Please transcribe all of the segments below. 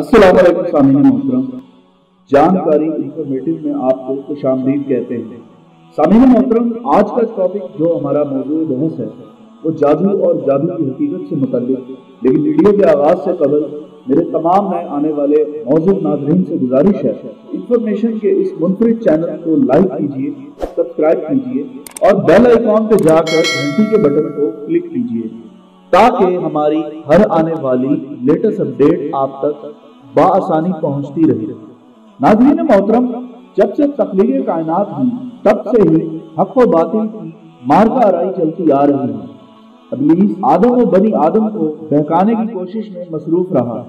السلام علیکم سامعین محترم، جانکاری انفارمیٹو میں آپ کو خوش آمدید کہتے ہیں۔ سامعین محترم، آج کا ٹاپک جو ہمارا موضوع بحث ہے وہ جادو اور جادو کی حقیقت سے متعلق، لیکن ویڈیو کے آغاز سے قبل میرے تمام نئے آنے والے موضوع ناظرین سے گزارش ہے انفارمیشن کے اس منفرد چینل کو لائک کیجیے، سبسکرائب کیجیے اور بیل آئیکن پہ جا کر گھنٹی کے بٹن کو کلک کیجیے تاکہ ہماری ہر آنے والی لیٹسٹ اپڈیٹ آپ تک بآسانی پہنچتی رہے۔ ناظرین محترم، جب سے تخلیق کائنات ہوئی تب سے ہی حق و باطل کی مارکہ آرائی چلتی آ رہی ہے۔ ابلیس آدم و بنی آدم کو بہکانے کی کوشش میں مصروف رہا،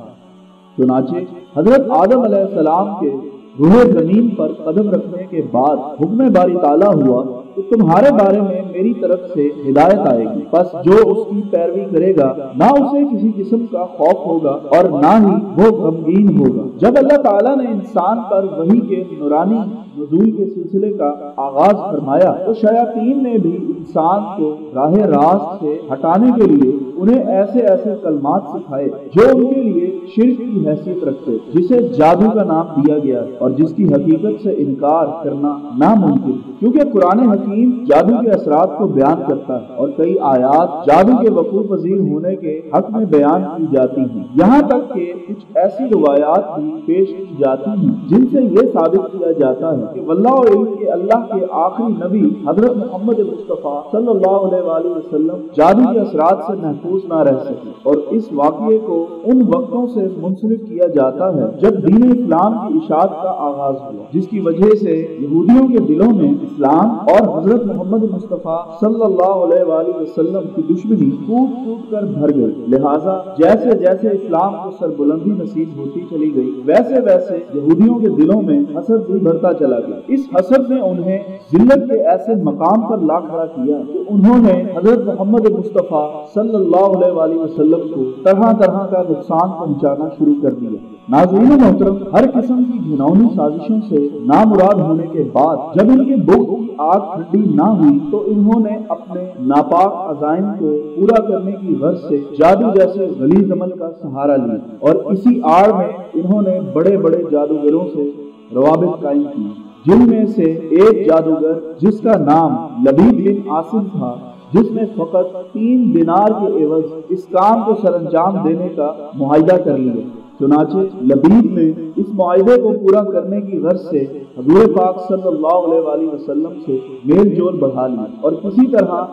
چنانچہ حضرت آدم علیہ السلام کے روح زمین پر قدم رکھنے کے بعد حکم باری تعالیٰ ہوا کہ تمہارے بارے میں میری طرف سے ہدایت آئے گی، بس جو اس کی پیروی کرے گا نہ اسے کسی قسم کا خوف ہوگا اور نہ ہی وہ غمگین ہوگا۔ جب اللہ تعالیٰ نے انسان پر وحی کے نورانی نزول کے سلسلے کا آغاز فرمایا تو شیاطین نے بھی انسان کو راہ راست سے ہٹانے کے لیے انہیں ایسے ایسے کلمات سکھائے جو ان کے لیے شرک کی حیثیت رکھتے، جسے جادو کا نام دیا گیا اور جس کی حقیقت سے انکار کرنا ناممکن، کیونکہ قرآن حکیم جادو کے اثرات کو بیان کرتا ہے اور کئی آیات جادو کے وقوع پذیر ہونے کے حق میں بیان کی جاتی ہیں، یہاں تک کہ کچھ ایسی روایات بھی پیش کی جاتی ہیں جن سے یہ ثابت کیا جاتا ہے کہ واللہ علم کہ اللہ کے آخری نبی حضرت محمد مصطفیٰ صلی اللہ علیہ وآلہ وسلم جادو کے اثرات سے محفوظ نہ رہ سکے، اور اس واقعے کو ان وقتوں سے منسلک کیا جاتا ہے جب دین اسلام کی اشاعت کا آغاز ہوا، جس کی وجہ سے یہودیوں کے دلوں میں اسلام اور حضرت محمد مصطفیٰ صلی اللہ علیہ وآلہ وسلم کی دشمنی ٹوٹ ٹوٹ کر بھر گئی۔ لہٰذا جیسے جیسے اسلام کو سربلندی نصیب ہوتی چلی گئی ویسے ویسے یہودیوں کے دلوں میں حسد بھی بڑھتا چلا گیا۔ اس حسد نے انہیں ذلت کے ایسے مقام پر لا کھڑا کیا کہ انہوں نے حضرت محمد مصطفیٰ صلی اللہ علیہ وآلہ وسلم کو طرح طرح کا نقصان پہنچانا شروع کر دیا۔ ناظرین محترم، ہر قسم کی گھناؤنی سازشوں سے نامراد ہونے کے بعد جب ان کے بغض کی آگ ٹھنڈی نہ ہوئی تو انہوں نے اپنے ناپاک عزائم کو پورا کرنے کی غرض سے جادو جیسے غلیظ عمل کا سہارا لیا، اور اسی آڑ میں انہوں نے بڑے بڑے جادوگروں سے روابط قائم کی، جن میں سے ایک جادوگر جس کا نام لبید بن عاصم تھا، جس نے فقط 3 دینار کے عوض اس کام کو سر انجام دینے کا معاہدہ کر لیا۔ چنانچہ لبید نے اس معاہدے کو پورا کرنے کی غرض سے حضور پاک صلی اللہ علیہ وآلہ وسلم سے میل جول بڑھا لیا، اور کسی طرح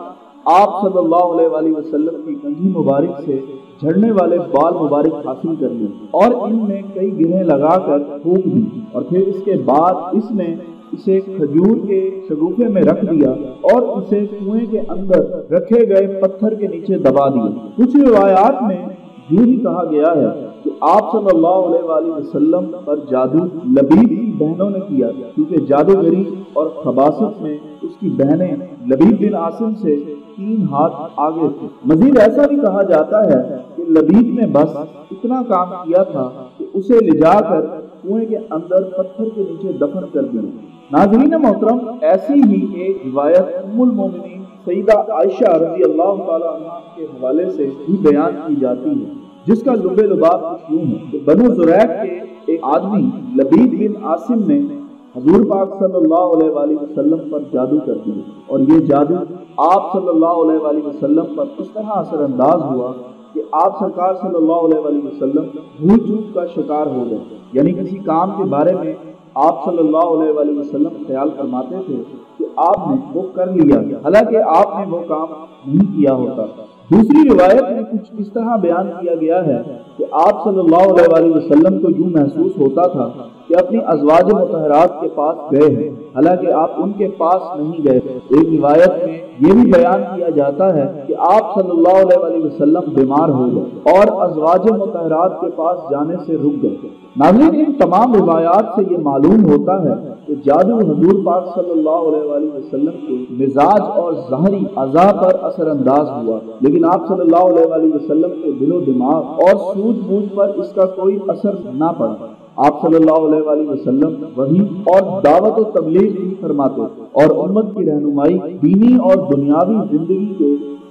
آپ صلی اللہ علیہ وآلہ وسلم کی کنگھی مبارک سے جھڑنے والے بال مبارک حاصل کر لیے اور ان میں کئی گرہیں لگا کر پھونک دی، اور پھر اس کے بعد اس نے اسے کھجور کے شگوفے میں رکھ دیا اور اسے کنویں کے اندر رکھے گئے پتھر کے نیچے دبا دیا۔ کچھ روایات میں یہ بھی کہا گیا ہے کہ آپ صلی اللہ علیہ وآلہ وسلم پر جادو لبید کی بہنوں نے کیا، کیونکہ جادوگری اور خباثت میں اس کی بہنیں لبید بن عاصم سے 3 ہاتھ آگے تھے۔ مزید ایسا بھی کہا جاتا ہے کہ لبید نے بس اتنا کام کیا تھا کہ اسے لے جا کر کنویں کے اندر پتھر کے نیچے دفن کر دیا۔ ناظرین محترم، ایسی ہی ایک روایت ام المومنین سیدہ عائشہ رضی اللہ تعالی عنہا کے حوالے سے بھی بیان کی جاتی ہے، جس کا لب لباب کچھ یوں ہے کہ بنو زریق کے ایک آدمی لبید بن عاصم نے حضور پاک صلی اللہ علیہ وآلہ وسلم پر جادو کر دیا، اور یہ جادو آپ صلی اللہ علیہ وآلہ وسلم پر اس طرح اثر انداز ہوا کہ آپ سرکار صلی اللہ علیہ وآلہ وسلم بھول چوک کا شکار ہو گئے، یعنی کسی کام کے بارے میں آپ صلی اللہ علیہ وآلہ وسلم خیال فرماتے تھے کہ آپ نے وہ کر لیا، حالانکہ آپ نے وہ کام نہیں کیا ہوتا۔ دوسری روایت میں کچھ اس طرح بیان کیا گیا ہے کہ آپ صلی اللہ علیہ وآلہ وسلم کو یوں محسوس ہوتا تھا کہ اپنی ازواج مطہرات کے پاس گئے ہیں، حالانکہ آپ ان کے پاس نہیں گئے۔ ایک روایت میں یہ بھی بیان کیا جاتا ہے کہ آپ صلی اللہ علیہ وآلہ وسلم بیمار ہو گئے اور ازواج مطہرات کے پاس جانے سے رک گئے۔ ناظرین، ان تمام روایات سے یہ معلوم ہوتا ہے کہ جادو حضور پاک صلی اللہ علیہ وآلہ وسلم کے مزاج اور ظاہری اعضاء پر اثر انداز ہوا، لیکن آپ صلی اللہ علیہ وآلہ وسلم کے دل و دماغ اور سوجھ بوجھ پر اس کا کوئی اثر نہ پڑا۔ آپ صلی اللہ علیہ وآلہ وسلم وحی اور دعوت و تبلیغ بھی فرماتے اور امت کی رہنمائی دینی اور دنیاوی زندگی کے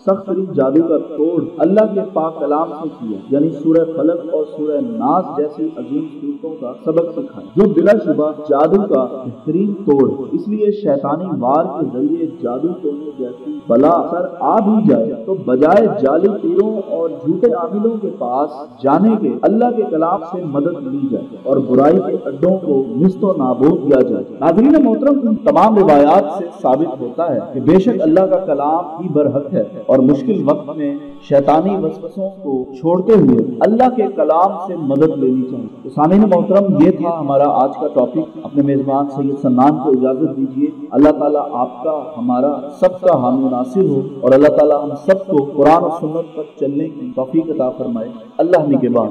سخت ترین جادو کا توڑ اللہ کے پاک کلام سے کیا، یعنی سورہ فلق اور سورہ ناس جیسی عظیم صورتوں کا سبق سکھایا، جو بلا شبہ جادو کا بہترین توڑ۔ اس لیے شیطانی وار کے ذریعے جادو ٹونے جیسی بلا سر آ بھی جائے تو بجائے جعلی پیروں اور جھوٹے عاملوں کے پاس جانے کے اللہ کے کلام سے مدد لی جائے اور برائی کے اڈوں کو نیست و نابود کیا جائے۔ ناظرین محترم، ان تمام روایات سے ثابت ہوتا ہے کہ بے شک اللہ کا کلام ہی برحق ہے اور مشکل وقت میں شیطانی وسوسوں کو چھوڑتے ہوئے اللہ کے کلام سے مدد لینی چاہیے۔ تو سامعین محترم، یہ تھا ہمارا آج کا ٹاپک۔ اپنے میزبان سید سنان کو اجازت دیجیے۔ اللہ تعالیٰ آپ کا ہمارا سب کا حامی ناصر ہو اور اللہ تعالیٰ ہم سب کو قرآن و سنت پر چلنے کی توفیق عطا فرمائے۔ اللہ نگہبان۔